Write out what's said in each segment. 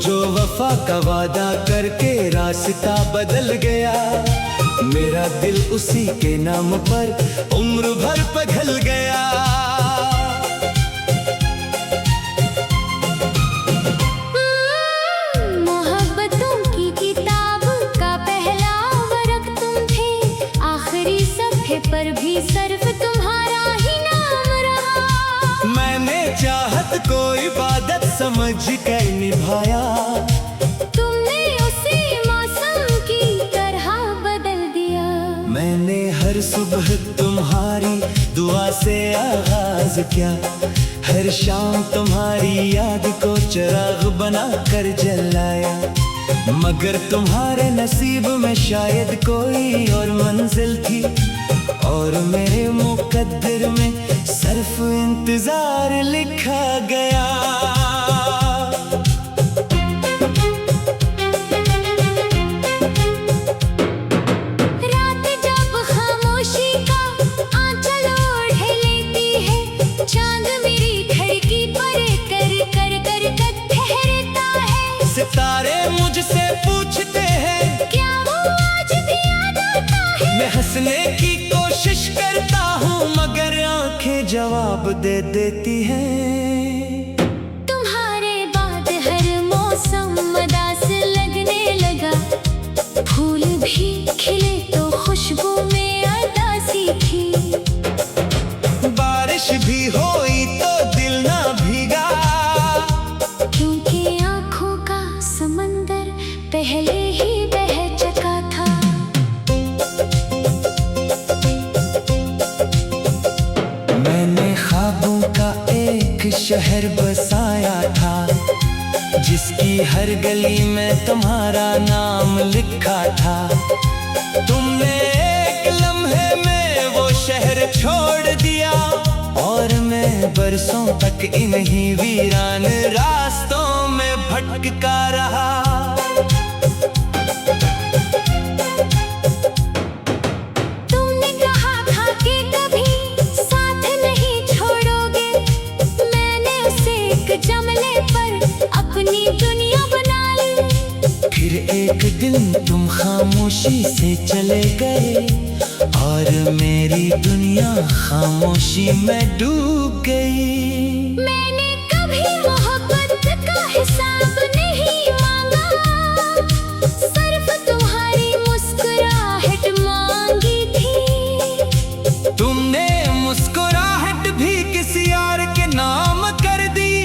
जो वफा का वादा करके रास्ता बदल गया, मेरा दिल उसी के नाम पर उम्र भर पिघल गया। मोहब्बतों की किताब का पहला वर्क तुम थे, आखिरी सफ़े पर भी सिर्फ तुम्हारा ही नाम रहा। मैंने चाहत को इबादत समझ कर निभाया, तुमने उसे मौसम की तरह बदल दिया। मैंने हर सुबह तुम्हारी दुआ से आगाज किया, हर शाम तुम्हारी याद को चिराग बना कर जलाया। मगर तुम्हारे नसीब में शायद कोई और मंजिल थी, और मेरे मुकद्दर में सिर्फ इंतजार लिखा गया। रात जब खामोशी का आंचल ओढ़ लेती है, चांद मेरी खिड़की पर कर कर कर कर ठहरता है। सितारे मुझसे पूछते हैं, क्या वो आज भी याद आता है? मैं हंसने की कोशिश करता हूँ, मगर आंखें जवाब दे देती हैं। तुम्हारे बाद हर मौसम उदास लगने लगा, फूल भी खिले तो खुशबू में उदासी थी। बारिश भी हुई तो दिल ना भीगा, क्योंकि आँखों का समंदर पहले ही बह चुका था। मैंने ख्वाबों का एक शहर बसाया था, जिसकी हर गली में तुम्हारा नाम लिखा था। तुमने एक लम्हे में वो शहर छोड़ दिया, और मैं बरसों तक इन्हीं वीरान रास्तों में भटका रहा। तुमने कहा था कि कभी साथ नहीं छोड़ोगे, मैंने उसे एक जमने पर अपनी दुनिया बना ली। फिर एक दिन तुम खामोशी से चले गए, और मेरी दुनिया खामोशी में डूब गई। मैंने कभी मोहब्बत का हिसाब नहीं मांगा, सिर्फ तुम्हारी मुस्कुराहट मांगी थी। तुमने मुस्कुराहट भी किसी और के नाम कर दी,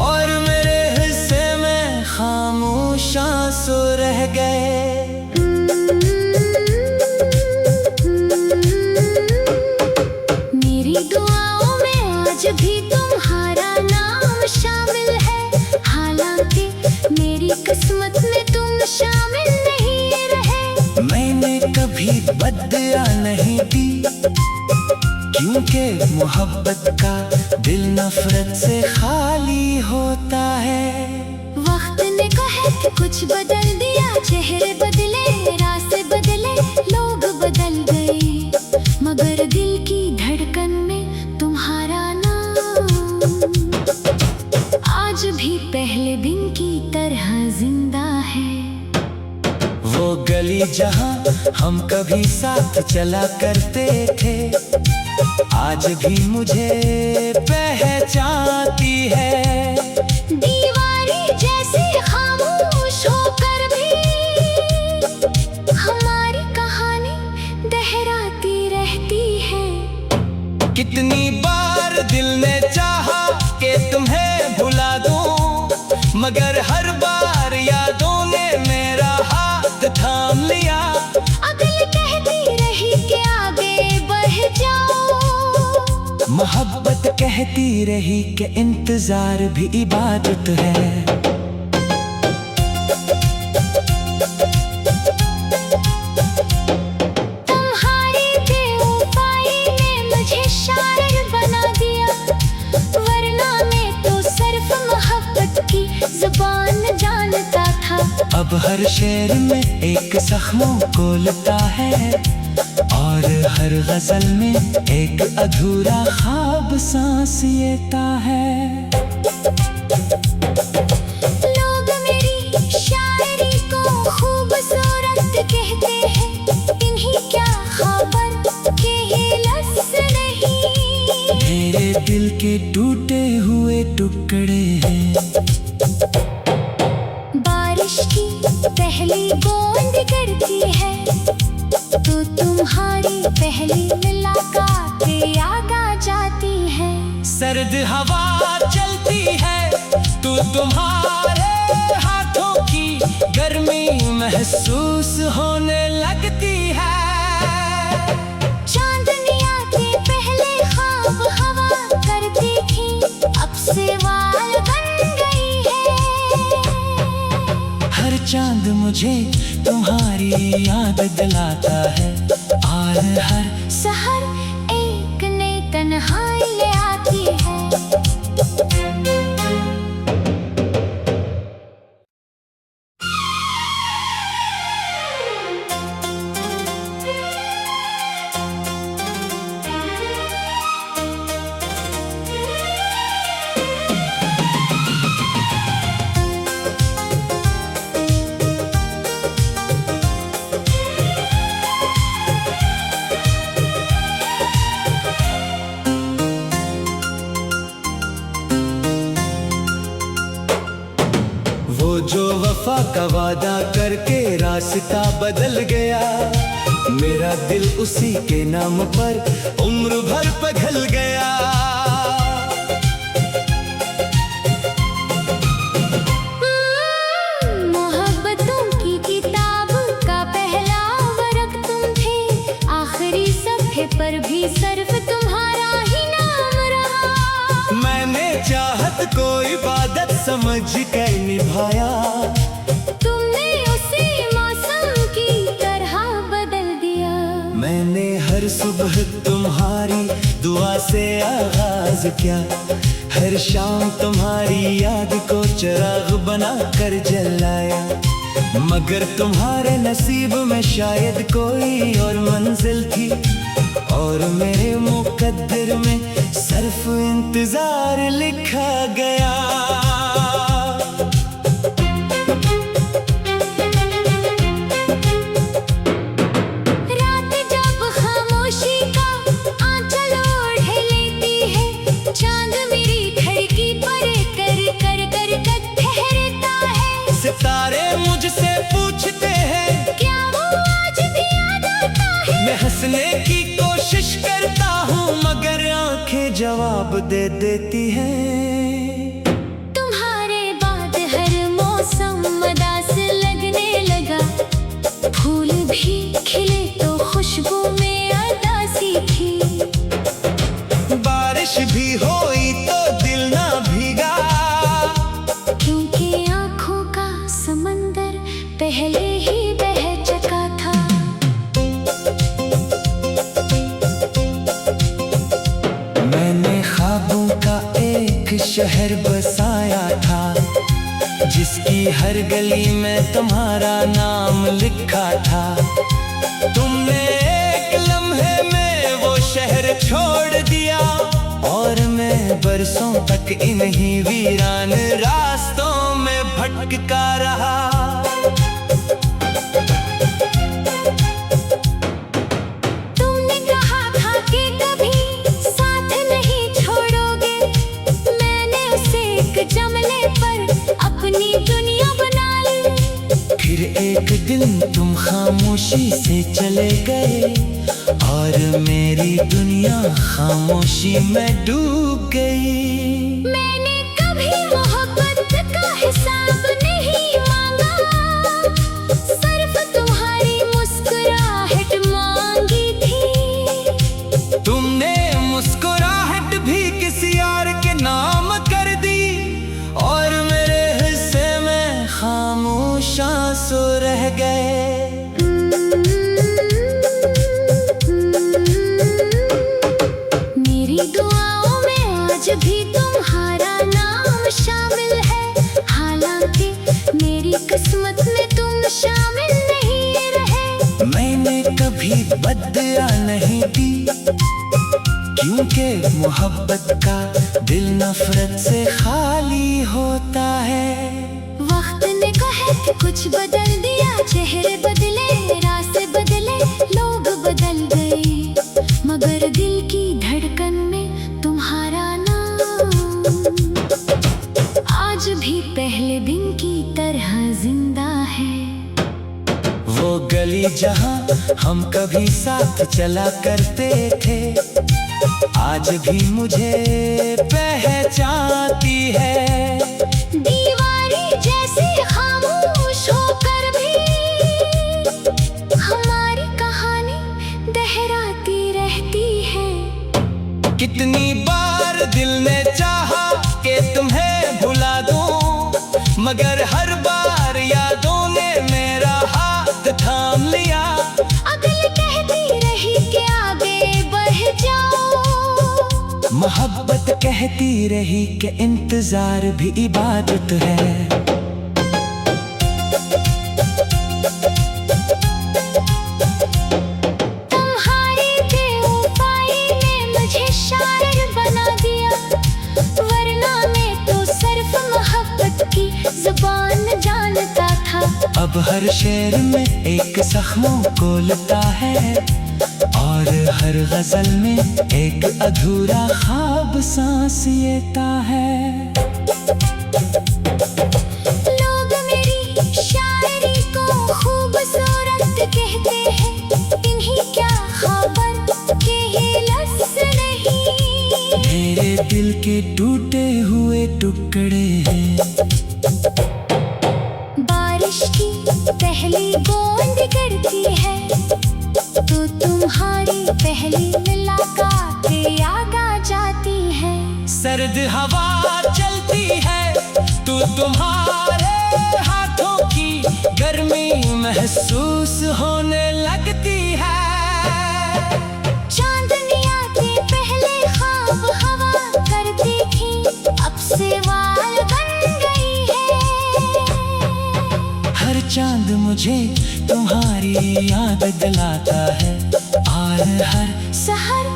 और मेरे हिस्से में खामोश आंसू रह गए। मेरी दुआओं में आज भी तुम्हारा नाम शामिल है, हालांकि मेरी किस्मत में तुम शामिल नहीं रहे। मैंने कभी बदया नहीं दी, क्योंकि मोहब्बत का दिल नफरत से खाली होता है। वक्त ने कहत कुछ बदल दिया, चेहरे बदले, रास्ते बदले, लोग बदल गए, मगर दिल की धड़कन में तुम्हारा नाम आज भी पहले दिन की तरह जिंदा है। वो गली जहां हम कभी साथ चला करते थे, आज भी मुझे पहचानती है। दीवारी जैसे खामोश होकर भी हमारी कहानी दोहराती रहती है। कितनी बार दिल ने चाहा कि तुम्हें भुला दूं, मगर हर बार यादों ने मेरा हाथ थाम लिया। अगली कहती रही कि आगे बढ़ जाओ, मोहब्बत कहती रही कि इंतजार भी इबादत है। तुम्हारी बेवफाई ने मुझे शायर बना दिया, वरना मैं तो सिर्फ मोहब्बत की जुबान जानता था। अब हर शेर में एक जख्मों को लगता है, और हर गजल में एक अधूरा ख्वाब सांस लेता है। लोग मेरी पहली बूंद गिरती है तो तुम्हारी पहली मुलाकात याद आ जाती है। सर्द हवा चलती है तो तुम्हारे हाथों की गर्मी महसूस होने लगती है। चांदनी आते पहले ख्वाब हवा करती थी, अब सवाल बन गई है। हर चांद मुझे तुम्हारी याद दिलाता है और हर सहर एक नई तन्हाई ले आती है। वो जो वफा का वादा करके रास्ता बदल गया, मेरा दिल उसी के नाम पर उम्र भर पिघल गया। मोहब्बतों की किताब का पहला वर्क तुम थे, आखिरी सफ़े पर भी सिर्फ तुम्हारा ही नाम रहा। मैंने चाहत को इबादत समझ कर निभाया, तुमने उसे मौसम की तरह बदल दिया। मैंने हर सुबह तुम्हारी दुआ से आगाज किया, हर शाम तुम्हारी याद को चिराग बना कर जलाया। मगर तुम्हारे नसीब में शायद कोई और मंजिल थी, और मेरे मुकद्दर में सिर्फ इंतजार लिखा गया। रात जब खामोशी का आंचल ओढ़ लेती है, चांद मेरी खिड़की पर कर कर कर कर ठहरता है। सितारे मुझसे पूछते हैं क्या वो आज भी याद आता है? मैं हंसने की कोशिश करता हूँ, मगर आंखें जवाब दे देती हैं। तुम्हारे बाद हर मौसम उदास लगने लगा, फूल भी खिले तो खुशबू में उदासी थी। बारिश भी हुई तो दिल ना भीगा, क्योंकि आँखों का समंदर पहले ही बह चुका था। मैंने ख्वाबों का एक शहर बसाया था, जिसकी हर गली में तुम्हारा नाम लिखा था। तुमने एक लम्हे में वो शहर छोड़ दिया, और मैं बरसों तक इन्हीं वीरान रास्तों में भटका रहा। तुमने कहा था कि कभी साथ नहीं छोड़ोगे, मैंने उसे एक जमले पर अपनी दुनिया बना ली। फिर एक दिन तुम खामोशी से चले गए, और मेरी दुनिया खामोशी में डूब गई। मैंने कभी मोहब्बत का हिसाब नहीं मांगा, सिर्फ तुम्हारी मुस्कुराहट मांगी थी। तुमने मुस्कुराहट भी किसी और के नाम कर दी, और मेरे हिस्से में खामोश आंसू रह गए। मेरी दुआओं में आज भी तुम्हारा नाम शामिल है, हालांकि मेरी किस्मत में तुम शामिल नहीं रहे। मैंने कभी बदला नहीं दी, क्योंकि मोहब्बत का दिल नफरत से खाली होता है। वक्त ने कहा कि कुछ बदल दिया, चेहरे बदले, रास्ते बदले, लोग बदल गए, मगर दिल की धड़कन में तुम्हारा नाम आज भी पहले दिन की तरह जिंदा है। गली जहां हम कभी साथ चला करते थे, आज भी मुझे पहचानती है। दीवारी जैसे खामोश होकर भी हमारी कहानी दोहराती रहती है। कितनी बार दिल ने चाहा कि तुम्हें भुला दूं, मगर हर बार यादों ने मेरा हाथ थाम लिया। अकल कहती रही कि आगे बढ़ जाओ, मोहब्बत कहती रही कि इंतजार भी इबादत है। तुम्हारी बेवफाई ने मुझे शायर बना दिया, वरना मैं तो सिर्फ मोहब्बत की जुबान जानता था। अब हर शेर में एक जख्मों को लगता है, और हर गजल में एक अधूरा ख्वाब सांस लेता है। लोग मेरी शायरी को खूबसूरत कहते हैं, इन्हीं क्या खबर कि ये लफ्ज़ नहीं मेरे दिल के टूटे हुए टुकड़े हैं। बारिश की पहली बूंद गिरती है तो तुम्हारी पहली मुलाकात याद आ जाती है। सर्द हवा चलती है तो तुम्हारे हाथों की गर्मी महसूस होने लगती है। चांदनी आते पहले ख्वाब हवा करती थी, अब से वाल बन गई है। हर चांद मुझे तुम्हारी याद दिलाता है, और हर सहर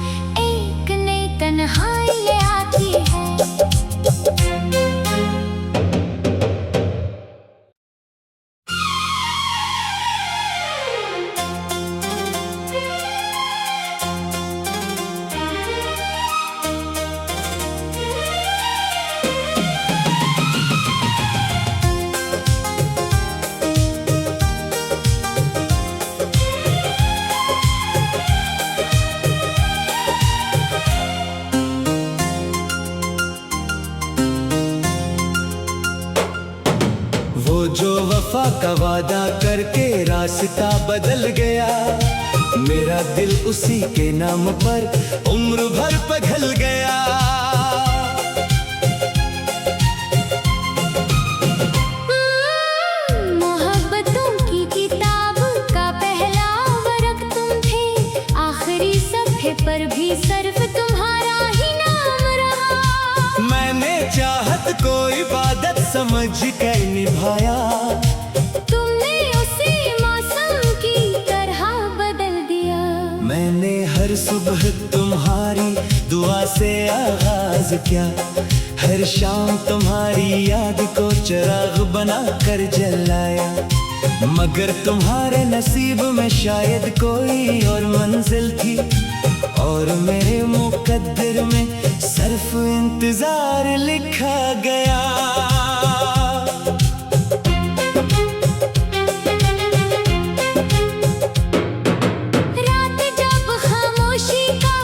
एक नई तन्हाई ले आती है। वो जो वफा का वादा करके रास्ता बदल गया, मेरा दिल उसी के नाम पर उम्र भर पिघल गया। मोहब्बतों की किताब का पहला वर्क तुम थे, आखिरी सफ़े पर भी सिर्फ तुम्हारा ही नाम रहा। मैंने चाहत को इबादत समझ कर निभाया, तुमने उसे मौसम की तरह बदल दिया। मैंने हर सुबह तुम्हारी दुआ से आगाज किया, हर शाम तुम्हारी याद को चिराग बना कर जलाया। मगर तुम्हारे नसीब में शायद कोई और मंजिल थी, और मेरे मुकद्दर में सिर्फ इंतजार लिखा गया। रात जब खामोशी का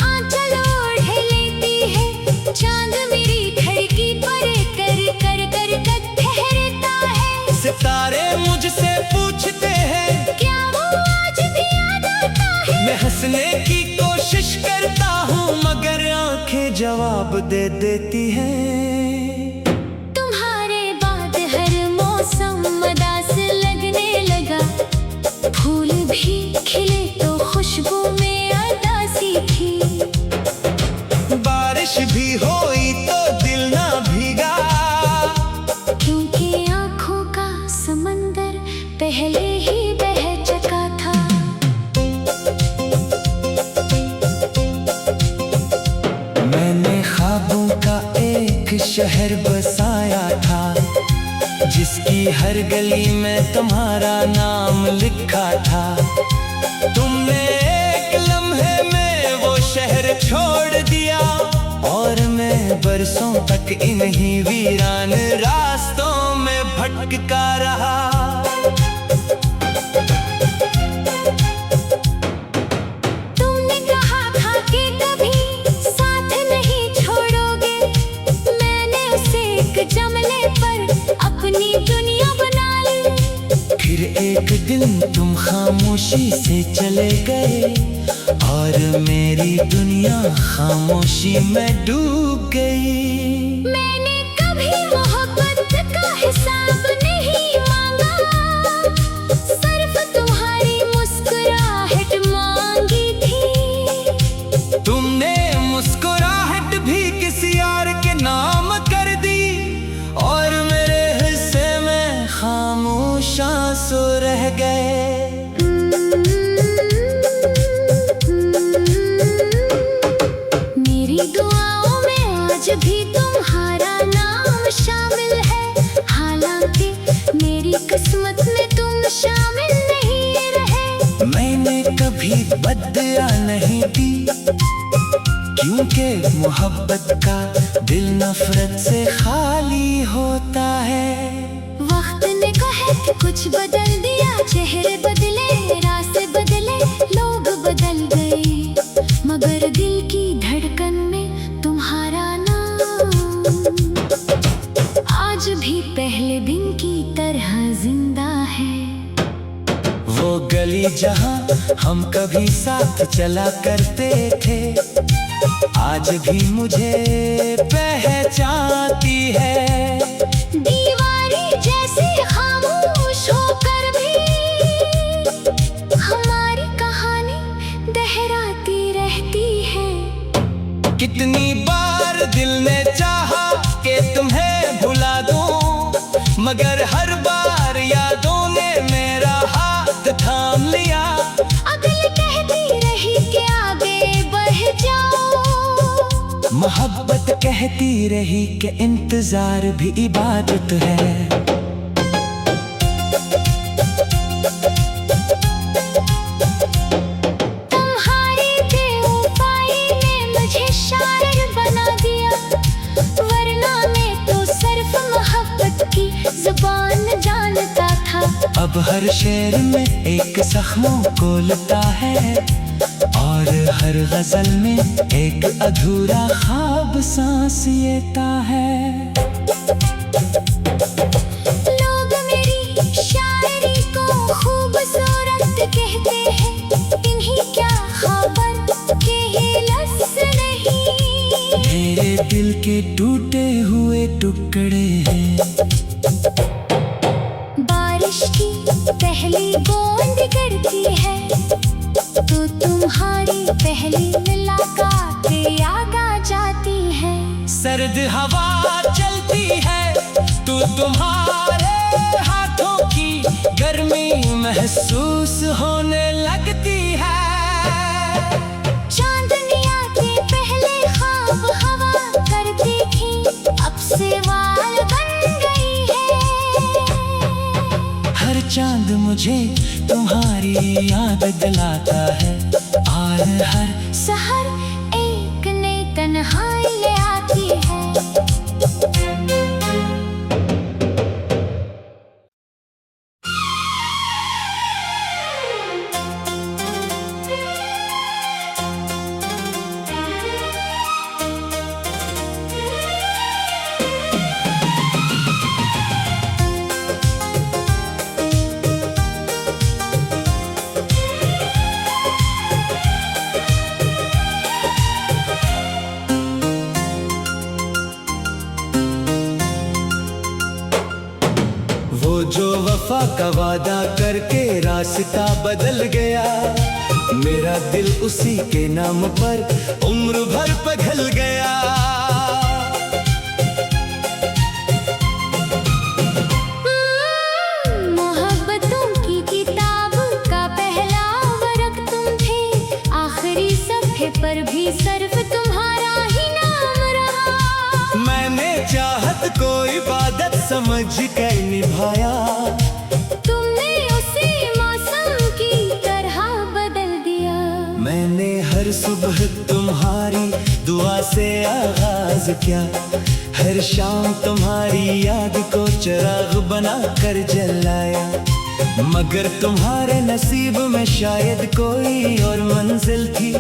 आंचल ओढ़ लेती है, चांद मेरी खिड़की पर कर कर कर कर ठहरता है। सितारे मुझसे पूछते हैं क्या वो आज भी याद आता है? मैं हंसने की कोशिश करता हूँ, मगर आंखें जवाब दे देती हैं। तुम्हारे बाद हर मौसम मदास लगने लगा, फूल भी खिले तो खुशबू में अदासी थी। बारिश भी हुई तो दिल ना भीगा, क्योंकि आँखों का समंदर पहले ही बह चुका था। मैंने ख्वाबों का एक शहर बसाया था, जिसकी हर गली में तुम्हारा नाम लिखा था। तुमने एक लम्हे में वो शहर छोड़ दिया, और मैं बरसों तक इन्हीं वीरान रास्तों में भटका रहा। फिर एक दिन तुम खामोशी से चले गए और मेरी दुनिया खामोशी में डूब गई। मैंने कभी मोहब्बत का हिसाब नहीं मांगा, सिर्फ तुम्हारी मुस्कुराहट मांगी थी। तुमने मुस्कुराहट भी किसी और के नाम कर दी और मेरे हिस्से में खामोश आंसू रह गए। मेरी दुआओं में आज भी तुम्हारा नाम शामिल है, हालांकि मेरी किस्मत में तुम शामिल नहीं रहे। मैंने कभी बदला नहीं दी, क्योंकि मोहब्बत का दिल नफरत से खाली होता है। वक्त ने कहे कि कुछ बदल दिया, चेहरे बदले, रास्ते बदले, लोग बदल गए, मगर दिल की धड़कन में तुम्हारा नाम आज भी पहले दिन की तरह जिंदा है। वो गली जहां हम कभी साथ चला करते थे, आज भी मुझे पहचानती है। दीवारी जैसे खामोश होकर भी हमारी कहानी दोहराती रहती है। कितनी बार दिल ने चाहा कि तुम्हें भुला दूं, मगर हर बार यादों ने मेरा हाथ थाम लिया। अगली कहती रही कि आगे बढ़ जाओ, मोहब्बत कहती रही कि इंतजार भी इबादत है। तुम्हारी बेवफाई ने मुझे शायर बना दिया, वरना मैं तो सिर्फ मोहब्बत की जुबान जानता था। अब हर शेर में एक जख्मों को लगता है और हर गजल में एक अधूरा ख्वाब सांस लेता है। लोग मेरी शायरी को खूबसूरत कहते हैं, इन्हीं क्या खबर कि ये लफ्ज़ नहीं मेरे दिल के टूटे हुए टुकड़े हैं। बारिश की पहली बूंद गिरती है तो तुम्हारी पहली मुलाकात याद आ जाती है। सर्द हवा चलती है तो तुम्हारे हाथों की गर्मी महसूस होने लगती है। चांदनी आके पहले ख्वाब हवा करती थी, अब से वाल बन गई है। हर चांद मुझे तुम्हारी याद दिलाता है और हर सहर एक नई तन्हाई ले आती है। जो वफा का वादा करके रास्ता बदल गया, मेरा दिल उसी के नाम पर उम्र भर पिघल गया। मोहब्बतों की किताब का पहला वर्क तुम थे, आखिरी सफ़े पर भी सिर्फ तुम्हारा ही नाम रहा। मैंने चाहत को इबादत समझ कर निभाया, तुमने उसे मौसम की तरह बदल दिया। मैंने हर सुबह तुम्हारी दुआ से आगाज किया, हर शाम तुम्हारी याद को चिराग बना कर जलाया। मगर तुम्हारे नसीब में शायद कोई और मंजिल थी,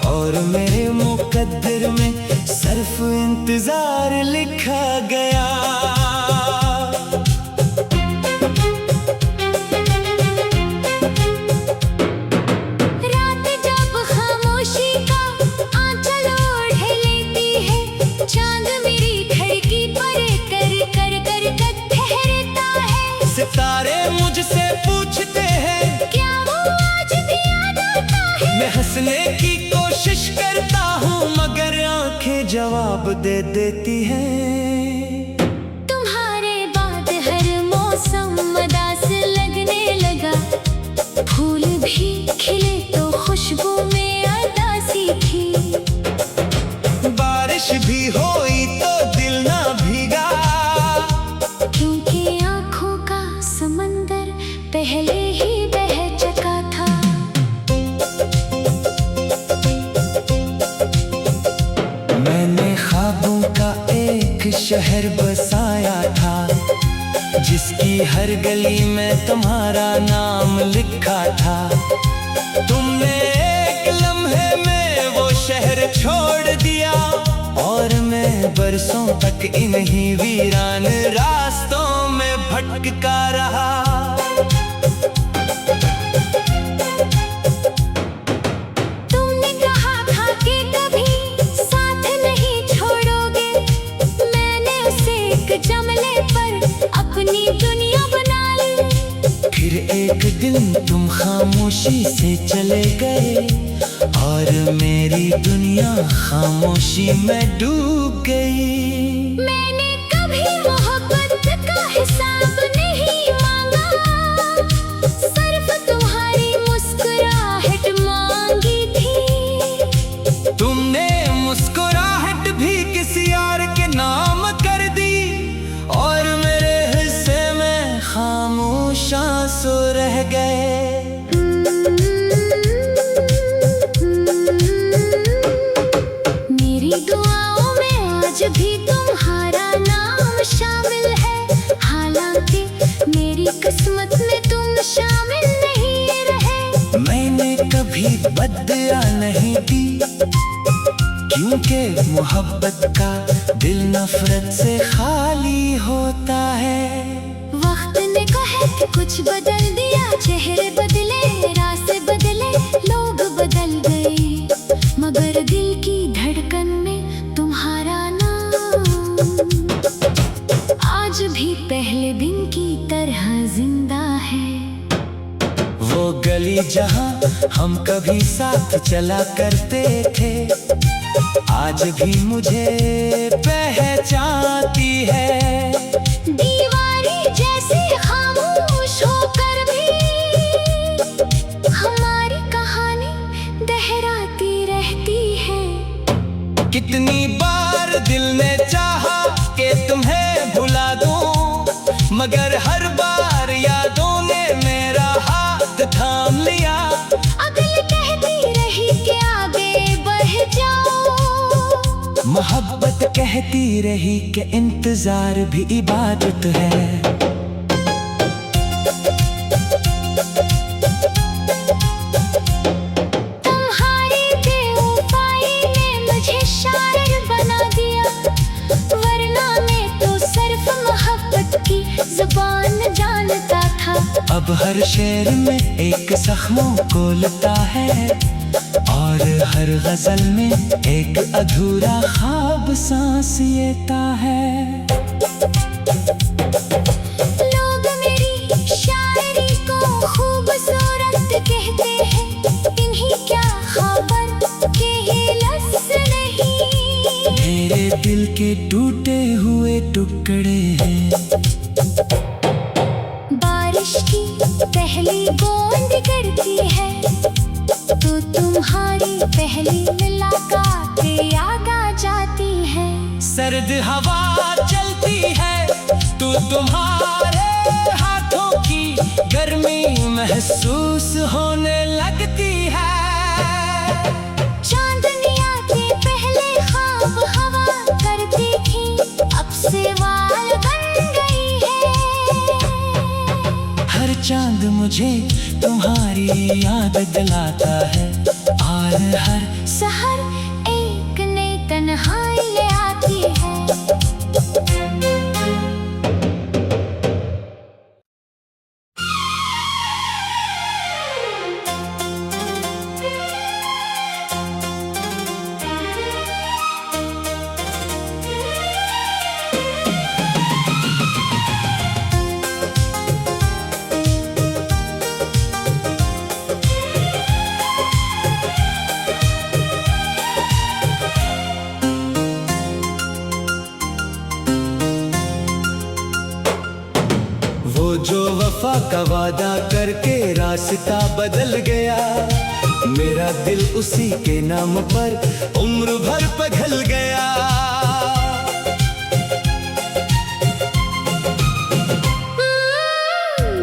और मेरे मुकद्दर में सिर्फ इंतजार लिखा गया। सितारे मुझसे पूछते हैं क्या वो आज भी याद आता है? मैं हंसने की कोशिश करता हूँ मगर आंखें जवाब दे देती हैं। तुम्हारे बाद हर मौसम उदास लगने लगा, फूल भी खिले तो खुशबू में उदासी थी। बारिश भी हुई तो दिल ना भीगा, क्योंकि आँखों का समंदर पहले ही बह चुका था। मैंने ख्वाबों का एक शहर बसाया था, जिसकी हर गली में तुम्हारा नाम लिखा था। तुमने एक लम्हे में वो शहर छोड़ दिया और मैं बरसों तक इन्हीं वीरान रास्तों में भटका रहा। तुमने कहा था कि कभी साथ नहीं छोड़ोगे, मैंने उसे एक जमले पर अपनी दुनिया बना ली। फिर एक दिन तुम खामोशी से चले गए और मेरी दुनिया खामोशी में डूब गई। मैंने कभी मोहब्बत का हिसाब नहीं मांगा, सिर्फ तुम्हारी मुस्कुराहट मांगी थी। तुमने मुस्कुराहट भी किसी और के नाम कर दी और मेरे हिस्से में खामोश आंसू रह गए। मेरी दुआओं में आज भी तुम्हारा नाम शामिल है, हालांकि मेरी किस्मत में तुम शामिल नहीं रहे। मैंने कभी बदया नहीं दी, क्योंकि मोहब्बत का दिल नफरत से खाली होता है। वक्त ने कहे कि कुछ बदल दिया, चेहरे बदले, रास्ते बदले, लोग बदल गए, मगर दिल की धड़कन में तुम्हारा नाम आज भी पहले दिन की तरह जिंदा है। वो गली जहां हम कभी साथ चला करते थे, आज भी मुझे पहचानती है। दीवारी जैसे खामोश होकर भी हमारी कहानी दोहराती रहती है। कितनी बार दिल ने चाहा कि तुम्हें भुला दूं, मगर हर बार यादों ने मेरा हाथ थाम लिया। अगली कहती रही कि आगे बढ़ जाओ, मोहब्बत कहती रही कि इंतजार भी इबादत है। तुम्हारी बेवफाई ने मुझे शायर बना दिया, वरना मैं तो सिर्फ मोहब्बत की जुबान जानता था। अब हर शेर में एक जख्मों को लता है और हर गजल में एक अधूरा ख्वाब सांस लेता है। लोग मेरी शायरी को खूबसूरत कहते हैं, इन्हीं क्या खबर कि ये लफ्ज़ नहीं मेरे दिल के टूटे हुए टुकड़े हैं। बारिश की पहली बूंद गिरती है तो तुम्हारी पहली मुलाकात याद आ जाती है। सर्द हवा चलती है तो तुम्हारे हाथों की गर्मी महसूस होने लगती है। चांदनी आते पहले ख्वाब हवा करती थी, अब से वाल बन गई है। हर चांद मुझे तुम्हारी याद दिलाता है और हर सहर एक नई तन्हाई ले आती है। जो वफा का वादा करके रास्ता बदल गया, मेरा दिल उसी के नाम पर उम्र भर पिघल गया।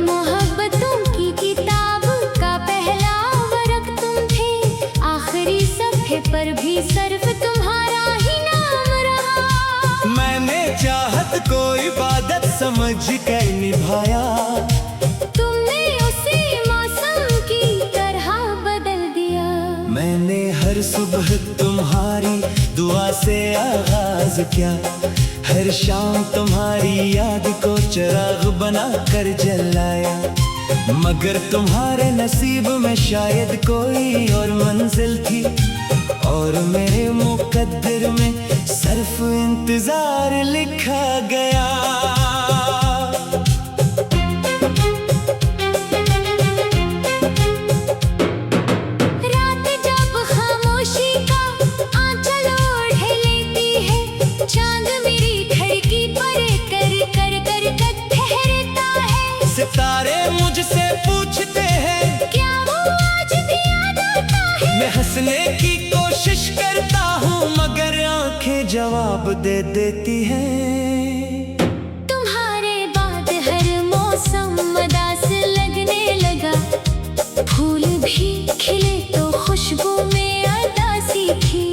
मोहब्बतों की किताब का पहला वर्क तुम थे, आखिरी सफ़े पर भी सिर्फ तुम्हारा ही नाम रहा। मैंने चाहत को इबादत समझ कर निभाया, तुमने उसे मौसम की तरह बदल दिया। मैंने हर सुबह तुम्हारी दुआ से आगाज किया, हर शाम तुम्हारी याद को चिराग बना कर जलाया। मगर तुम्हारे नसीब में शायद कोई और मंजिल थी, और मेरे मुकद्दर में सिर्फ इंतजार लिखा गया। रात जब खामोशी का आंचल ओढ़ लेती है, चांद मेरी खिड़की पर कर कर कर कर ठहरता है। सितारे मुझसे पूछते हैं, क्या वो आज भी याद आता है? मैं हंसने की कोशिश करता हूँ, मगर आंखें जवाब दे देती हैं। तुम्हारे बाद हर मौसम उदास लगने लगा, फूल भी खिले तो खुशबू में उदासी थी।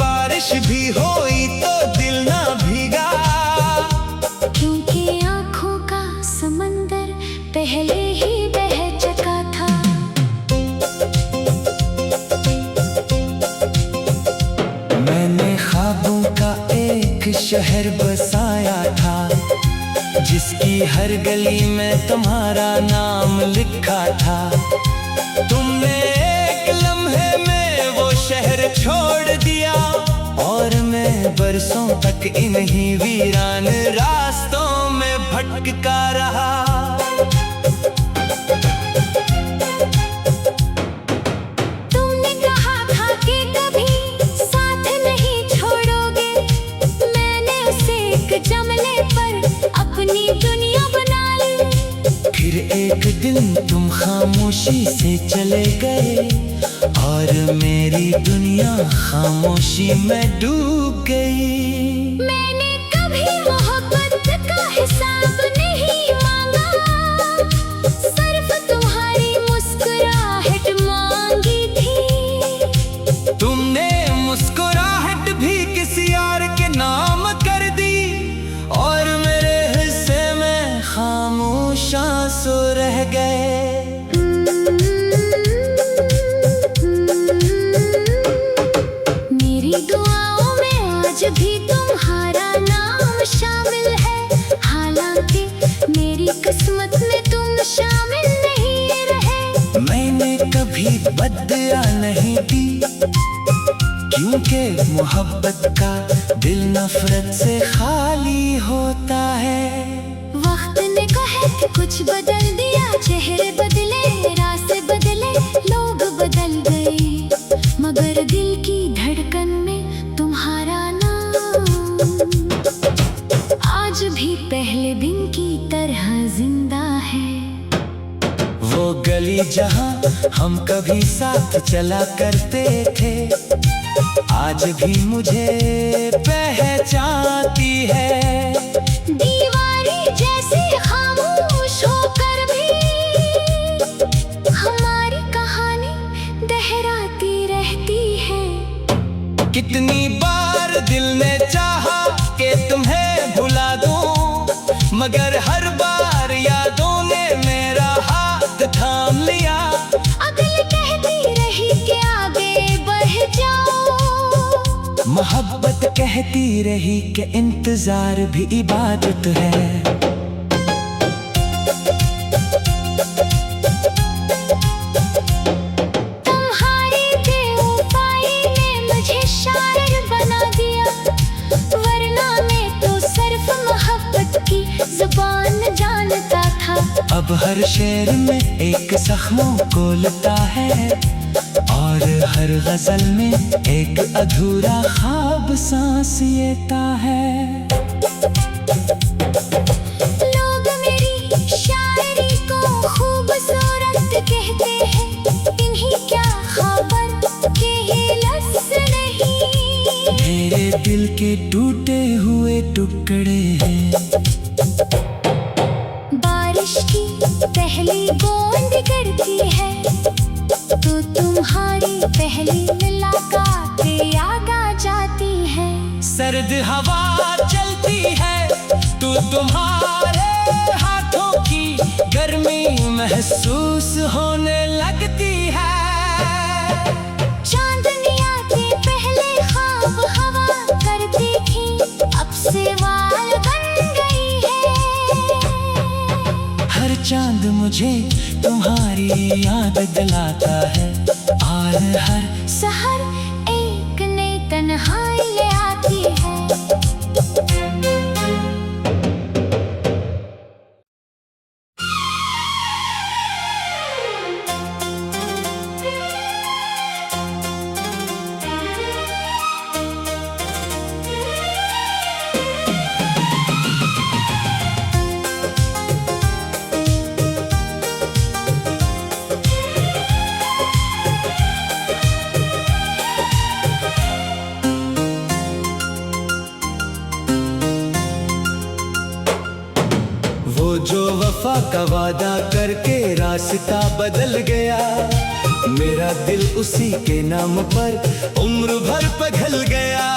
बारिश भी हुई तो दिल ना भीगा, क्योंकि आँखों का समंदर पहले ही बह चुका था। मैंने ख्वाबों का एक शहर बसाया था, जिसकी हर गली में तुम्हारा नाम लिखा था। तुमने एक लम्हे में वो शहर छोड़ दिया, और मैं बरसों तक इन्हीं वीरान रास्तों में भटका रहा। तुमने कहा था कि कभी साथ नहीं छोड़ोगे, मैंने उसे एक जमले पर अपनी दुनिया बना ली। फिर एक दिन तुम खामोशी से चले गए, और मेरी दुनिया खामोशी में डूब गई। मैंने कभी मोहब्बत का हिसाब नहीं मांगा, सिर्फ तुम्हारी मुस्कुराहट मांगी थी। तुमने मुस्कुराहट भी किसी और के नाम कर दी, और मेरे हिस्से में खामोश आंसू रह गए। मेरी दुआओं में आज भी तुम्हारा नाम शामिल है, हालांकि मेरी किस्मत में तुम शामिल नहीं रहे। मैंने कभी बदला नहीं दी, क्योंकि मोहब्बत का दिल नफरत से खाली होता है। वक्त ने कहा कि कुछ बदल दिया, चेहरे बदले, रास्ते बदले, लोग बदल गए, मगर दिल की धड़कन में तुम्हारा नाम आज भी पहले दिन की तरह जिंदा है। वो गली जहाँ हम कभी साथ चला करते थे, आज भी मुझे पहचानती है। दीवारी जैसे खामोश होकर भी हमारी कहानी दोहराती रहती है। कितनी बार दिल ने चाहा कि तुम्हें भुला दूं, मगर हर बार यादों ने मेरा हाथ थाम लिया। अगल कहती रही कि आगे बढ़ जाओ, मोहब्बत कहती रही कि इंतजार भी इबादत है। तुम्हारी बेवफाई ने मुझे शायर बना दिया, वरना मैं तो सिर्फ मोहब्बत की जुबान जानता था। अब हर शेर में एक जख्मों को लगता है, और हर गजल में एक अधूरा ख्वाब सांस लेता है। लोग मेरी टूटे हुए टुकड़े हैं। बारिश की पहली बूंद गिरती है तो तुम्हारी पहली मुलाकात याद आ जाती है। सर्द हवा चलती है तो तुम्हारे हाथों की गर्मी महसूस होने लगती है। चांदनी आते पहले ख्वाब हवा करती थी, अब सवाल बन गई है। हर चांद मुझे तुम्हारी याद दिलाता है और हर सहर एक नई तन्हाई ले आती है। वो जो वफा का वादा करके रास्ता बदल गया, मेरा दिल उसी के नाम पर उम्र भर पिघल गया।